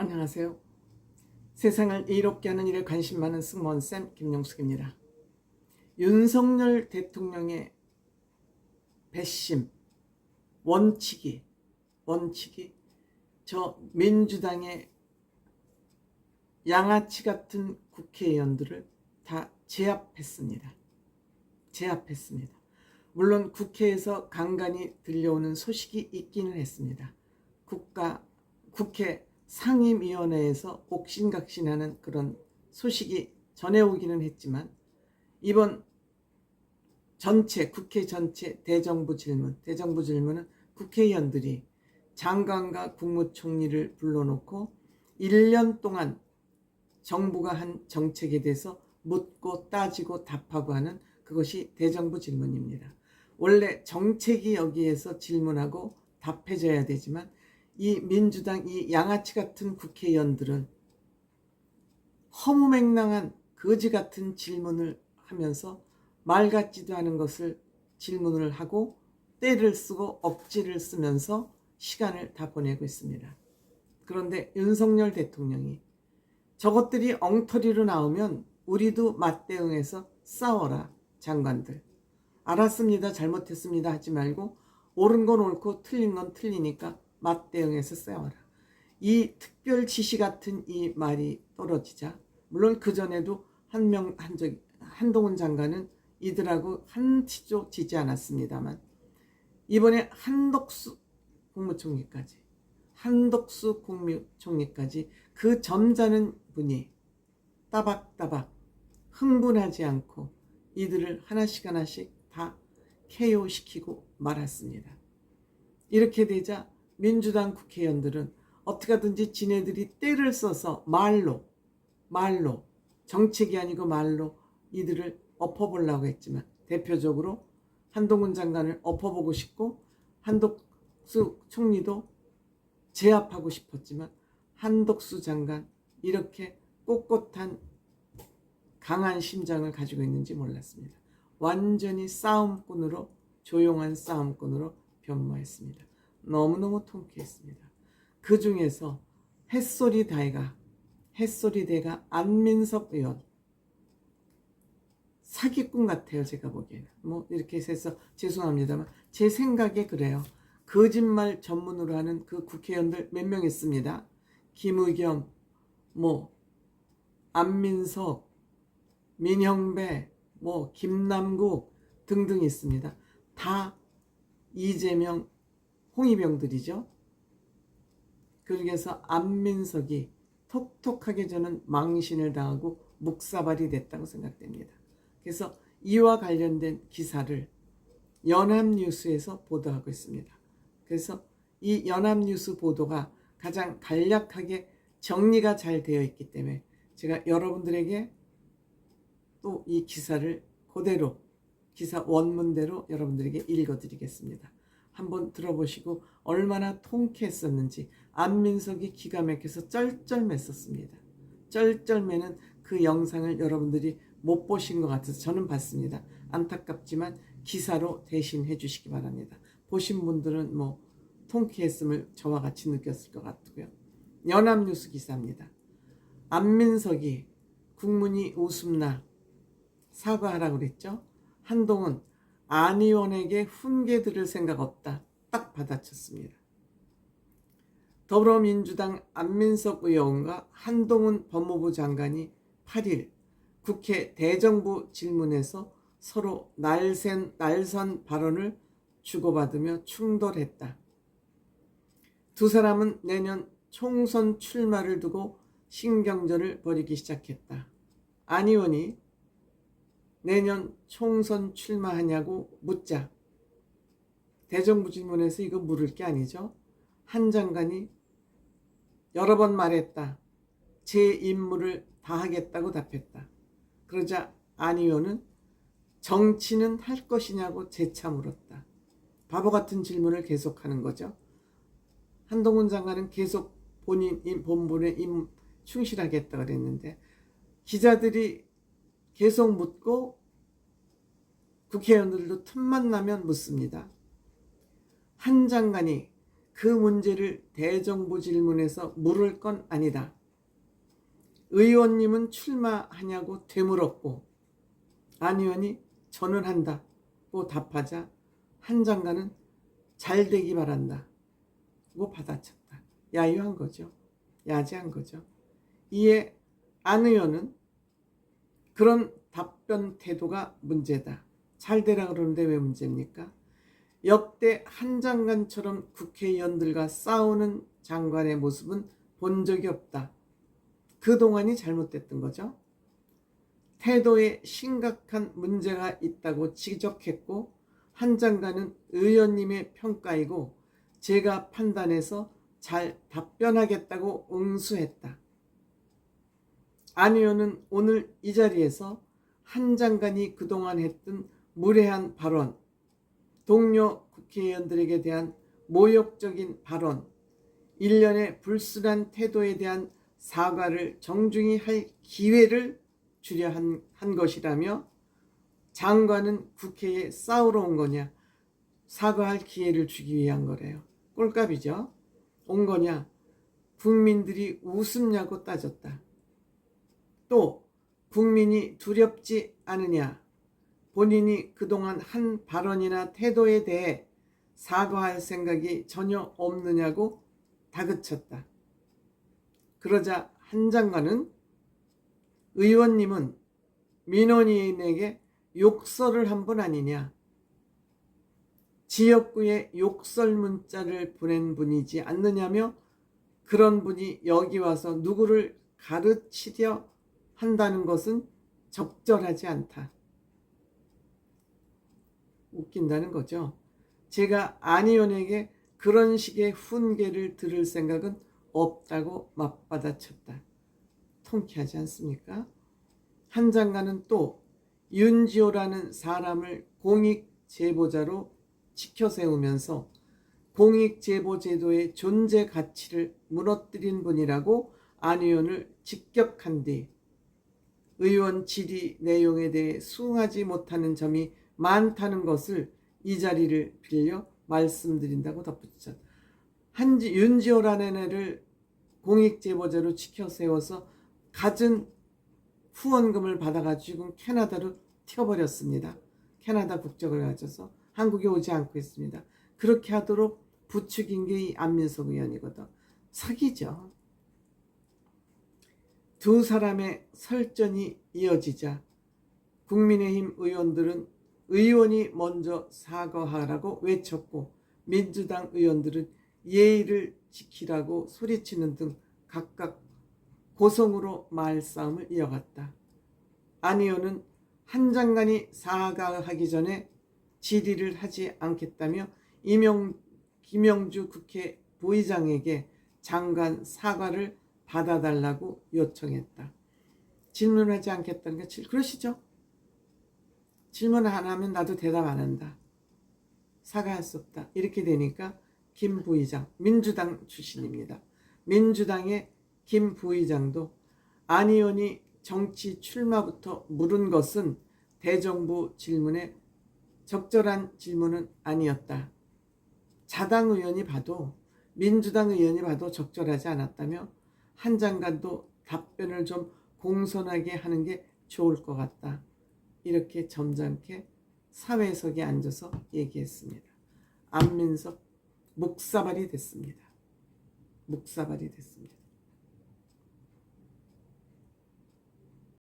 안녕하세요. 세상을 이롭게 하는 일에 관심 많은 승무원쌤 김용숙입니다. 윤석열 대통령의 배심, 원칙이 저 민주당의 양아치 같은 국회의원들을 다 제압했습니다. 물론 국회에서 간간히 들려오는 소식이 있기는 했습니다. 국회 상임위원회에서 옥신각신하는 그런 소식이 전해오기는 했지만, 이번 국회 전체 대정부 질문은 국회의원들이 장관과 국무총리를 불러놓고 1년 동안 정부가 한 정책에 대해서 묻고 따지고 답하고 하는 그것이 대정부 질문입니다. 원래 정책이 여기에서 질문하고 답해줘야 되지만, 이 민주당 이 양아치 같은 국회의원들은 허무맹랑한 거지 같은 질문을 하면서 말 같지도 않은 것을 질문을 하고 때를 쓰고 억지를 쓰면서 시간을 다 보내고 있습니다. 그런데 윤석열 대통령이 저것들이 엉터리로 나오면 우리도 맞대응해서 싸워라. 장관들 알았습니다, 잘못했습니다 하지 말고 옳은 건 옳고 틀린 건 틀리니까 맞대응해서 싸워라. 이 특별 지시 같은 이 말이 떨어지자, 물론 그전에도 한동훈 장관은 이들하고 한치도 지지 않았습니다만, 이번에 한덕수 국무총리까지 그 점잖은 분이 따박따박 흥분하지 않고 이들을 하나씩 다 KO시키고 말았습니다. 이렇게 되자 민주당 국회의원들은 어떻게 하든지 지네들이 때를 써서 말로 정책이 아니고 말로 이들을 엎어보려고 했지만, 대표적으로 한동훈 장관을 엎어보고 싶고 한덕수 총리도 제압하고 싶었지만, 한덕수 장관 이렇게 꼿꼿한 강한 심장을 가지고 있는지 몰랐습니다. 완전히 조용한 싸움꾼으로 변모했습니다. 너무너무 통쾌했습니다. 그 중에서 햇소리대가 안민석 의원, 사기꾼 같아요. 제가 보기에는 이렇게 해서 죄송합니다만 제 생각에 그래요. 거짓말 전문으로 하는 그 국회의원들 몇 명 있습니다. 김의겸, 안민석, 민형배, 김남국 등등 있습니다. 다 이재명 홍위병들이죠. 그중에서 안민석이 톡톡하게 저는 망신을 당하고 묵사발이 됐다고 생각됩니다. 그래서 이와 관련된 기사를 연합뉴스에서 보도하고 있습니다. 그래서 이 연합뉴스 보도가 가장 간략하게 정리가 잘 되어 있기 때문에 제가 여러분들에게 또 이 기사를 그대로 기사 원문대로 여러분들에게 읽어드리겠습니다. 한번 들어보시고 얼마나 통쾌했었는지. 안민석이 기가 막혀서 쩔쩔맸었습니다. 쩔쩔매는 그 영상을 여러분들이 못 보신 것 같아서 저는 봤습니다. 안타깝지만 기사로 대신 해주시기 바랍니다. 보신 분들은 통쾌했음을 저와 같이 느꼈을 것 같고요. 연합뉴스 기사입니다. 안민석이 국문이 웃음나 사과하라고 그랬죠. 한동훈 안 의원에게 훈계 들을 생각 없다. 딱 받아쳤습니다. 더불어민주당 안민석 의원과 한동훈 법무부 장관이 8일 국회 대정부 질문에서 서로 날선 발언을 주고받으며 충돌했다. 두 사람은 내년 총선 출마를 두고 신경전을 벌이기 시작했다. 안 의원이 내년 총선 출마하냐고 묻자, 대정부 질문에서 이거 물을 게 아니죠. 한 장관이 여러 번 말했다. 제 임무를 다하겠다고 답했다. 그러자 안 의원은 정치는 할 것이냐고 재차 물었다. 바보 같은 질문을 계속하는 거죠. 한동훈 장관은 계속 본인 본분에 충실하겠다 그랬는데, 기자들이 계속 묻고 국회의원들도 틈만 나면 묻습니다. 한 장관이 그 문제를 대정부 질문에서 물을 건 아니다. 의원님은 출마하냐고 되물었고 안 의원이 저는 한다고 답하자 한 장관은 잘 되기 바란다고 받아쳤다. 야유한 거죠. 야지한 거죠. 이에 안 의원은 그런 답변 태도가 문제다. 잘 되라 그러는데 왜 문제입니까? 역대 한 장관처럼 국회의원들과 싸우는 장관의 모습은 본 적이 없다. 그동안이 잘못됐던 거죠. 태도에 심각한 문제가 있다고 지적했고 한 장관은 의원님의 평가이고 제가 판단해서 잘 답변하겠다고 응수했다. 안 의원은 오늘 이 자리에서 한 장관이 그동안 했던 무례한 발언, 동료 국회의원들에게 대한 모욕적인 발언, 일련의 불순한 태도에 대한 사과를 정중히 할 기회를 주려 한 것이라며 장관은 국회에 싸우러 온 거냐, 사과할 기회를 주기 위한 거래요. 꼴값이죠. 온 거냐, 국민들이 우습냐고 따졌다. 또 국민이 두렵지 않으냐, 본인이 그동안 한 발언이나 태도에 대해 사과할 생각이 전혀 없느냐고 다그쳤다. 그러자 한 장관은 의원님은 민원인에게 욕설을 한 분 아니냐, 지역구에 욕설 문자를 보낸 분이지 않느냐며 그런 분이 여기 와서 누구를 가르치려 한다는 것은 적절하지 않다. 웃긴다는 거죠. 제가 안 의원에게 그런 식의 훈계를 들을 생각은 없다고 맞받아쳤다. 통쾌하지 않습니까? 한 장관은 또 윤지호라는 사람을 공익제보자로 치켜세우면서 공익제보제도의 존재 가치를 무너뜨린 분이라고 안 의원을 직격한 뒤 의원 질의 내용에 대해 수긍하지 못하는 점이 많다는 것을 이 자리를 빌려 말씀드린다고 덧붙였다. 윤지호라는 애를 공익제보자로 치켜세워서 갖은 후원금을 받아가지고 캐나다로 튀어버렸습니다. 캐나다 국적을 가져서 한국에 오지 않고 있습니다. 그렇게 하도록 부추긴 게 이 안민석 의원이거든. 사기죠. 두 사람의 설전이 이어지자 국민의힘 의원들은 의원이 먼저 사과하라고 외쳤고 민주당 의원들은 예의를 지키라고 소리치는 등 각각 고성으로 말싸움을 이어갔다. 안 의원은 한 장관이 사과하기 전에 질의를 하지 않겠다며 김영주 국회 부의장에게 장관 사과를 받아달라고 요청했다. 질문하지 않겠다는 게 그러시죠? 질문 안 하면 나도 대답 안 한다. 사과할 수 없다. 이렇게 되니까 김 부의장, 민주당 출신입니다. 민주당의 김 부의장도 안 의원이 정치 출마부터 물은 것은 대정부 질문에 적절한 질문은 아니었다. 자당 의원이 봐도 민주당 의원이 봐도 적절하지 않았다며 한 장관도 답변을 좀 공손하게 하는 게 좋을 것 같다. 이렇게 점잖게 사회석에 앉아서 얘기했습니다. 안민석 묵사발이 됐습니다. 묵사발이 됐습니다.